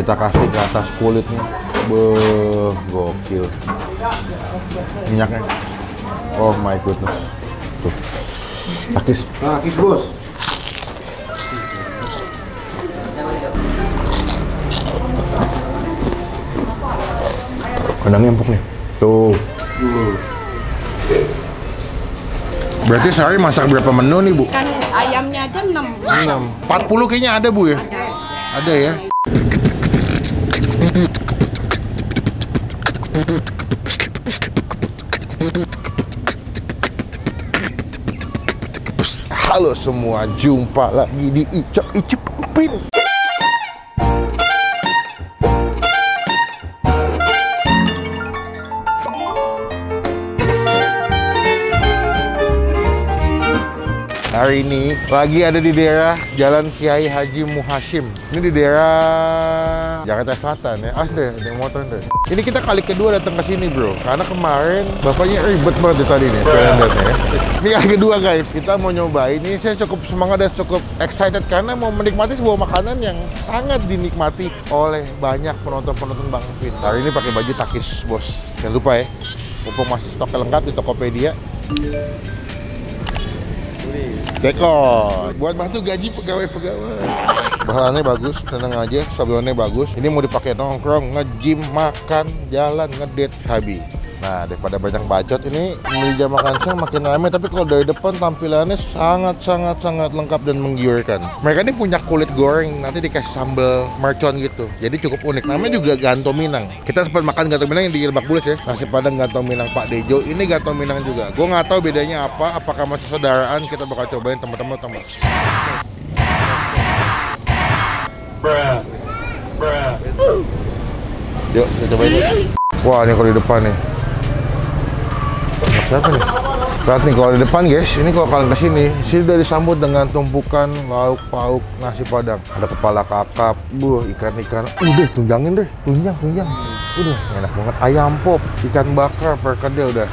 Kita kasih ke atas kulitnya. Beuh, gokil. Minyaknya. Oh my goodness. Tuh. Takis. Takis, Bos. Kandangnya empuk nih. Tuh. Berarti sehari masak berapa menu nih, Bu? Kan ayamnya aja 6. 40 kayaknya ada, Bu ya? Ada ya? Halo semua, jumpa lagi di Icok Icip Pin. Hari ini lagi ada di daerah Jalan Kiai Haji Muhashim. Ini di daerah Jakarta Selatan ya. Ada motor deh. Ini kita kali kedua datang ke sini, Bro. Karena kemarin bapaknya ribet banget tadi nih. Ya. Ini kali kedua, guys. Kita mau nyobain. Ini saya cukup semangat dan cukup excited karena mau menikmati sebuah makanan yang sangat dinikmati oleh banyak penonton-penonton Bang Vin. Hari ini pakai baju takis, Bos. Jangan lupa ya. Mumpung masih stoknya lengkap di Tokopedia. Dekor buat bantu gaji pegawai-pegawai. Bahannya bagus, tenang aja, sablonnya bagus. Ini mau dipakai nongkrong, nge-gym, makan, jalan, ngedate, sabi. Nah, daripada banyak bacot ini meja makan siang makin ramai, tapi kalau dari depan tampilannya sangat lengkap dan menggiurkan. Mereka ini punya kulit goreng, nanti dikasih sambal mercon gitu. Jadi cukup unik. Namanya juga ganto Minang. Kita sempat makan ganto Minang yang di Lebak Bulus ya. Nasi Padang ganto Minang Pak Dejo, ini ganto Minang juga. Gue nggak tahu bedanya apa, apakah masih saudaraan, kita bakal cobain teman-teman. Yuk, kita cobain. Wah, ini kalau di depan nih. Siapa nih? Lihat nih kalau di depan, guys. Ini kalau kalian kesini, sini udah disambut dengan tumpukan lauk pauk nasi Padang. Ada kepala kakap, ikan-ikan. Udah tunjangin deh, tunjang. Udah enak banget. Ayam pop, ikan bakar, perkedel udah.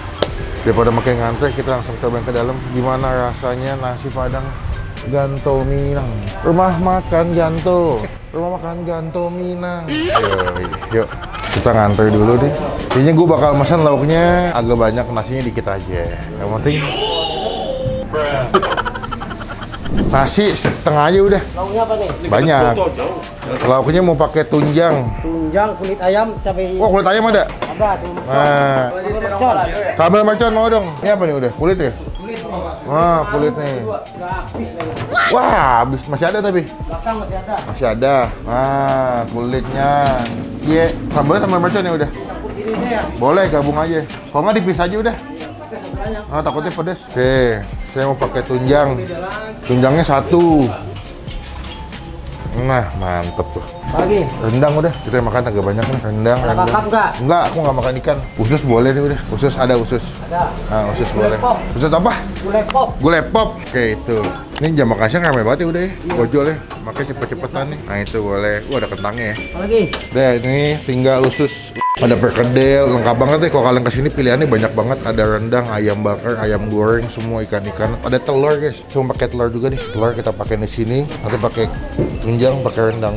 Daripada makin ngantre, kita langsung cobain ke dalam. Gimana rasanya nasi Padang ganto Minang? Rumah makan ganto Minang. Yuk. Kita ngantri dulu deh. Kayaknya gue bakal pesan lauknya agak banyak, nasinya dikit aja. Yang penting nasi setengah aja udah. Lauknya apa nih? Banyak. Lauknya mau pakai tunjang. Tunjang, kulit ayam, cabai. Wah, kulit ayam ada? Ada tuh. Nah, Mercon. sambal mercon mau dong. Ini apa nih udah? Kulit ya? Kulit. Wah, kulit nih. Udah habis lagi. Wah, habis. Masih ada tapi? Belakang masih ada. Masih ada. Nah, kulitnya. Iya, sambalnya sambal mercon ya udah? Campur gini deh ya. Boleh, gabung aja. Kalau nggak dipisah aja udah. Pakai sambalnya. Ah, takutnya pedes. Oke, saya mau pakai tunjang. Tunjangnya 1. Nah, mantep tuh. Lagi. Rendang udah, kita makan agak banyak nih. Rendang. Kakap nggak? Enggak, aku nggak makan ikan. Usus boleh nih udah. Usus ada usus. Ada. Nah, usus Gulai boleh. pop. Usus apa? Gulai pop. Gulai pop. Oke, itu. Ini jam makan siang ramai banget ya udah ya. Gojol ya. Makanya cepet-cepetan nih. Nah, itu boleh. Ada kentangnya ya. Apa lagi? Udah, ini tinggal usus. Ada perkedel, lengkap banget deh. Kalau kalian kesini pilihannya banyak banget. Ada rendang, ayam bakar, ayam goreng, semua ikan-ikan. Ada telur guys. Cuma pakai telur juga nih. Telur kita pakai di sini. Nanti pakai tunjang, pakai rendang.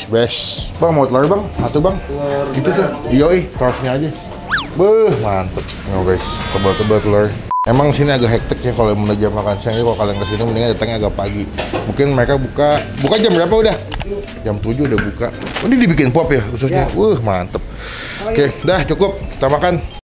Best. Bang mau telur bang? Satu bang. Telur. Itu tuh. Yoi, telurnya aja. Mantep. Nah guys, tebal-tebal telur. Emang sini agak hektik ya kalau mau jam makan siang. Jadi kalau kalian kesini mendingan datangnya agak pagi. Mungkin mereka buka jam berapa udah? Jam 7 udah buka. Oh, ini dibikin pop ya ususnya. Ya. Mantep. Oke, dah cukup. Kita makan.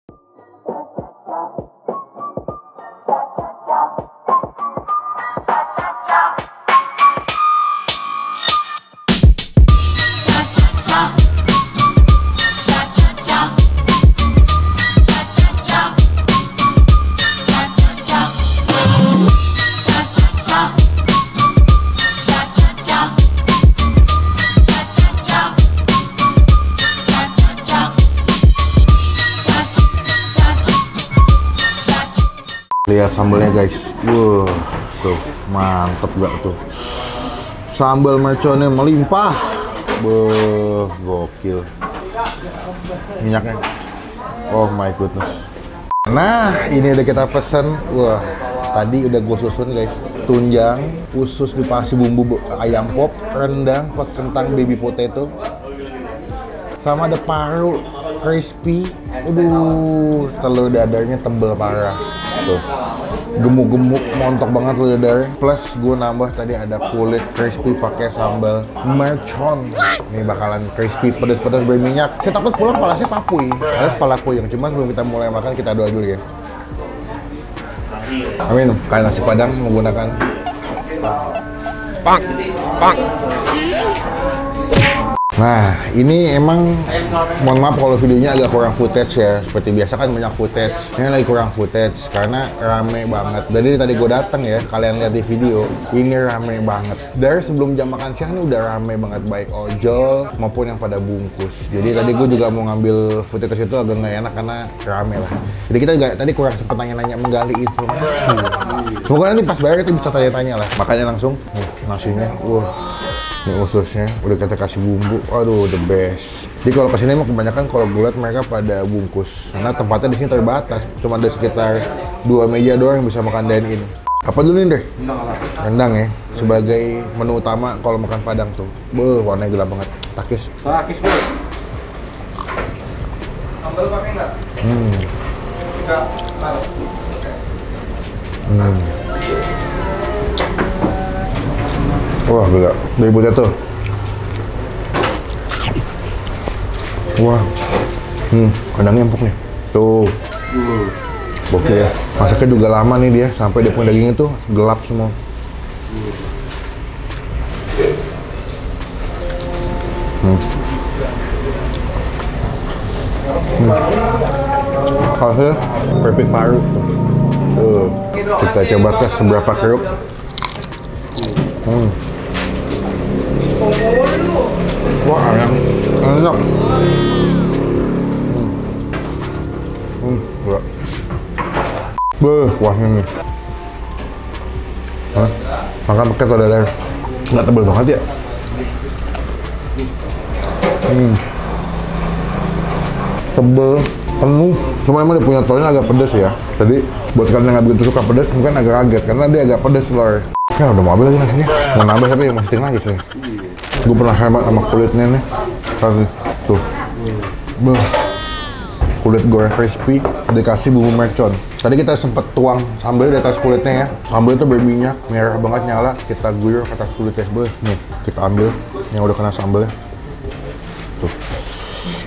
Lihat sambalnya guys, tuh mantep gak tuh, sambal merconnya melimpah, gokil, minyaknya, oh my goodness. Nah ini udah kita pesen, tadi udah gue susun guys, tunjang, usus dipasih bumbu ayam pop, rendang, plus kentang baby potato, sama ada paru crispy. Aduh, telur dadarnya tebel parah. Tuh, gemuk-gemuk, montok banget telur dadarnya. Plus gue nambah tadi ada kulit crispy pakai sambal mercon. Ini bakalan crispy, pedas-pedas berminyak. Saya takut pulang palasnya papuy, alias pala kuyang. Cuma sebelum kita mulai makan kita doa dulu ya. Amin. Kayak nasi padang menggunakan Pak. Nah, ini emang mohon maaf kalau videonya agak kurang footage ya. Seperti biasa kan banyak footage. Ini lagi kurang footage karena rame banget. Jadi tadi gue datang ya, kalian lihat di video, ini rame banget. Dari sebelum jam makan siang ini udah rame banget, baik ojol maupun yang pada bungkus. Jadi tadi gue juga mau ngambil footage itu agak nggak enak karena rame lah. Jadi kita juga tadi kurang sempet nanya-nanya menggali informasi. Semoga nanti pas bayar kita bisa tanya-tanya lah. Makanya langsung nasinya, ini ususnya udah kita kasih bumbu, aduh the best. Jadi kalau kesini emang kebanyakan kalau gue liat mereka pada bungkus, karena tempatnya di sini terbatas, cuma ada sekitar 2 meja doang yang bisa makan dine in. Apa dulu nih deh? Rendang ya, sebagai menu utama kalau makan Padang tuh. Warnanya gelap banget, takis. Takis bro. Sambal pakai nggak? Enggak. Wah gila, dari potato. Wah, kandangnya empuk nih. Tuh, oke ya. Masaknya juga lama nih dia, sampai dia punya dagingnya tuh gelap semua. Hasil perfect paru. Tuh, kita coba tes seberapa keruk. Wah, enak. Kuahnya nih. Makan pakai telur dadar. Nggak tebel banget ya. Tebel, penuh. Cuma emang dia punya telurnya agak pedas ya. Jadi buat kalian yang nggak begitu suka pedas, mungkin agak kaget karena dia agak pedas telur. Ya udah mau habis lagi nasinya. Mau nambah tapi masih tinggal lagi sih. Gue pernah hemat sama kulitnya nih. Tuh. Kulit goreng crispy dikasih bumbu mercon. Tadi kita sempet tuang sambal di atas kulitnya ya. Sambal itu berminyak, merah banget nyala. Kita guyur ke atas kulitnya. Nih, kita ambil yang udah kena sambalnya. Tuh.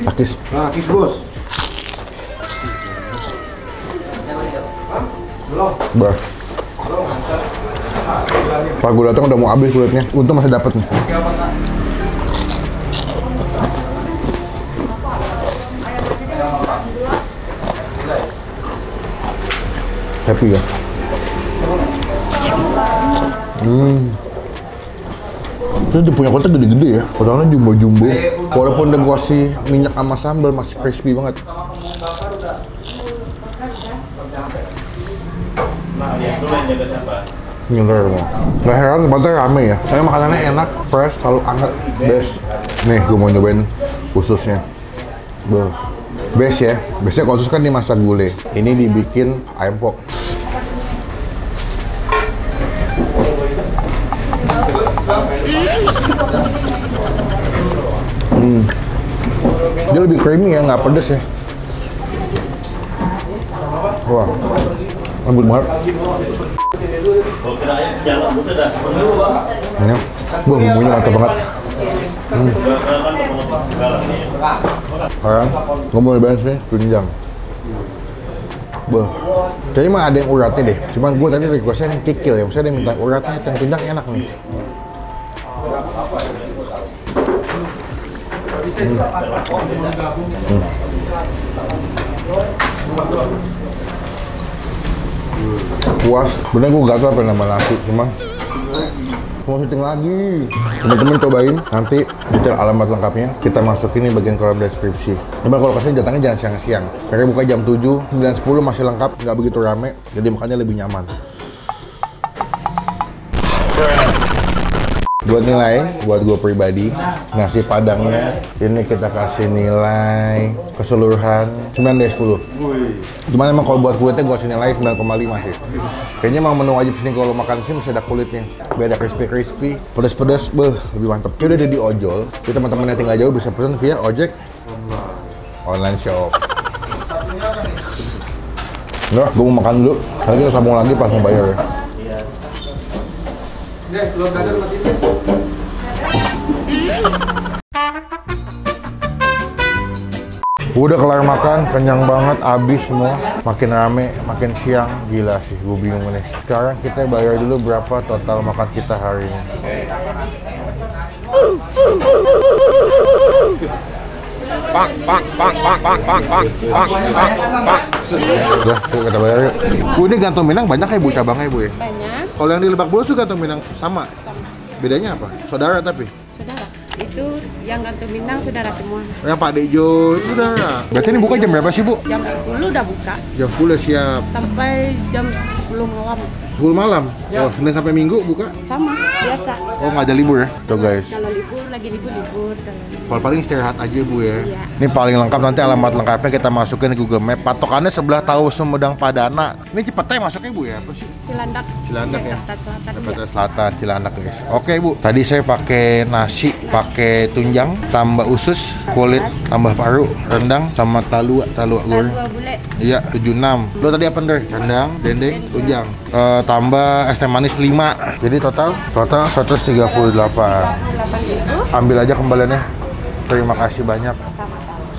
Takis. Takis bos. Bah. Pas gue datang udah mau habis kulitnya. Untung masih dapet nih. Happy ya. Itu dia punya kotak gede-gede ya. Kotaknya jumbo-jumbo. Walaupun udah gue kasih minyak sama sambal masih crispy banget. Ngiler mau. Gak heran tempatnya rame ya. Karena makanannya enak, fresh, selalu anget, best. Nih gue mau nyobain ususnya. Best ya. Biasanya kalau usus kan dimasak gulai. Ini dibikin ayam pop. Dia lebih creamy ya, nggak pedes ya. Wah, lembut banget. Ya, bumbunya mantap banget. Sekarang, gue mau nyobain sih tunjang. Kayaknya mah ada yang uratnya deh. Cuman gue tadi requestnya yang kikil ya. Maksudnya ada yang minta uratnya, yang tunjang enak nih. Puas. Bener gue gatel pengen nambah nasi. Cuman mau syuting lagi. Teman-teman cobain, nanti detail alamat lengkapnya kita masukin di bagian kolom deskripsi. Coba kalau kesini datangnya jangan siang-siang. Karena buka jam 7, 9, 10 masih lengkap, nggak begitu rame, jadi makannya lebih nyaman. Buat nilai, buat gue pribadi, nasi padangnya ini kita kasih nilai keseluruhan 9 dari 10. Cuman emang kalau buat kulitnya gue kasih nilai 9,5 sih. Kayaknya emang menu wajib sini kalau makan sini mesti ada kulitnya. Beda crispy, pedas-pedas, lebih mantep. Kayak udah ada di ojol, jadi teman-teman yang tinggal jauh bisa pesan via ojek Online shop. Satunya apa nih? Enggak, gue mau makan dulu. Nanti kita sambung lagi pas mau bayar ya. Deh, telur dadar matiin deh. Udah kelar makan, kenyang banget, habis semua. Makin rame, makin siang, gila sih, gue bingung nih. Sekarang kita bayar dulu berapa total makan kita hari ini. Udah, yuk kita bayar yuk. Bu, ini gantong Minang banyak ya Bu, cabangnya Bu ya? Banyak. Kalau yang di Lebak Bulus tuh gantong Minang sama? Bedanya apa? Saudara tapi? Saudara. Itu yang gantung Minang saudara semua. Yang Pak Dejo itu saudara. Berarti ini buka jam berapa sih Bu? Jam 10 udah buka Jam 10 siap. sampai jam 10 malam. 10 malam? Oh, Senin sampai Minggu buka? Sama, biasa. Oh, nggak ada libur ya? Tuh guys. Kalau libur lagi libur. Kalau paling istirahat aja Bu ya. Iya. Ini paling lengkap, nanti alamat lengkapnya kita masukin di Google Map. Patokannya sebelah Tahu Sumedang Padana. Ini Cipete masuknya Bu ya? Apa sih? Cilandak. Cilandak ya? Jakarta Selatan. Jakarta Iya. Selatan, Cilandak guys. Oke Bu, tadi saya pakai nasi, pakai tunjang, tambah usus, kulit, tambah paru, rendang, sama talua goreng. Dua bule. Iya, 76. Lo tadi apa Ndre? Rendang, dendeng, tunjang. Tambah es teh manis 5. Jadi total 138. 8.000. Ambil aja kembaliannya. Terima kasih banyak.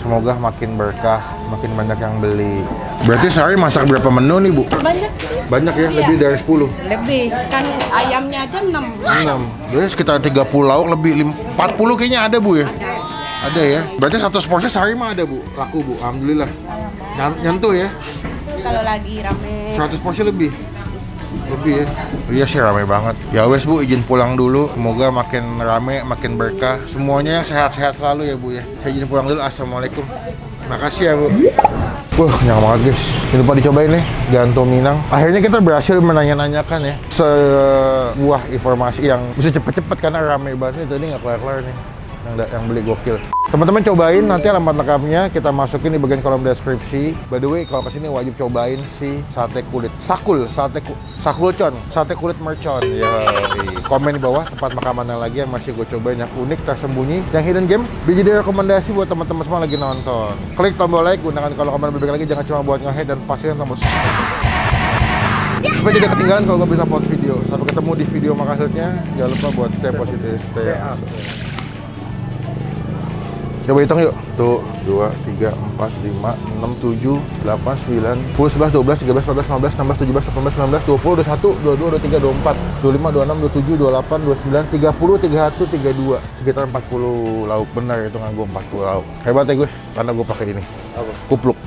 Semoga makin berkah, makin banyak yang beli. Berarti sehari masak berapa menu nih Bu? Banyak. Banyak ya, Iya. lebih dari 10. Lebih. Kan ayamnya aja 6. 6. Jadi sekitar 30 lauk, lebih 40 kayaknya ada Bu ya? Ada ya. Berarti 100 porsi sehari mah ada Bu. Laku Bu, alhamdulillah. Nyentuh ya. Kalau lagi rame. 100 porsi lebih. Lebih ya. Iya sih rame banget. Ya wes Bu, izin pulang dulu. Semoga makin rame, makin berkah. Semuanya sehat-sehat selalu ya Bu ya. Saya izin pulang dulu. Assalamualaikum. Makasih ya Bu. Wah, kenyang banget guys. Ini lupa dicobain nih, gantong Minang. Akhirnya kita berhasil menanya-nanyakan ya sebuah informasi yang bisa cepet-cepet karena rame banget nih. Tadi nggak kelar-kelar nih yang beli gokil. Teman-teman cobain, nanti alamat lengkapnya kita masukin di bagian kolom deskripsi. By the way, kalau kesini wajib cobain si sate kulit sakul, sakulcon, sate kulit mercon. Ya, komen di bawah tempat makan mana lagi yang masih gue cobain yang unik, tersembunyi, yang hidden game. Biar jadi rekomendasi buat teman-teman semua lagi nonton. Klik tombol like, gunakan kalau komen lebih lagi, jangan cuma buat nge-head dan pastikan tombol supaya tidak ketinggalan kalau nggak bisa post video. Sampai ketemu di video selanjutnya. Jangan lupa buat stay positif, stay coba hitung yuk. Tuh, 2, 3, 4, 5, 6, 7, 8, 9, 10, 11, 12, 13, 14, 15, 16, 17, 18, 19, 20, 21, 22, 23, 24, 25, 26, 27, 28, 29, 30, 31, 32. Sekitar 40 lauk. Benar hitungan gue 40 lauk. Hebat ya gue, karena gue pakai ini. Kupluk.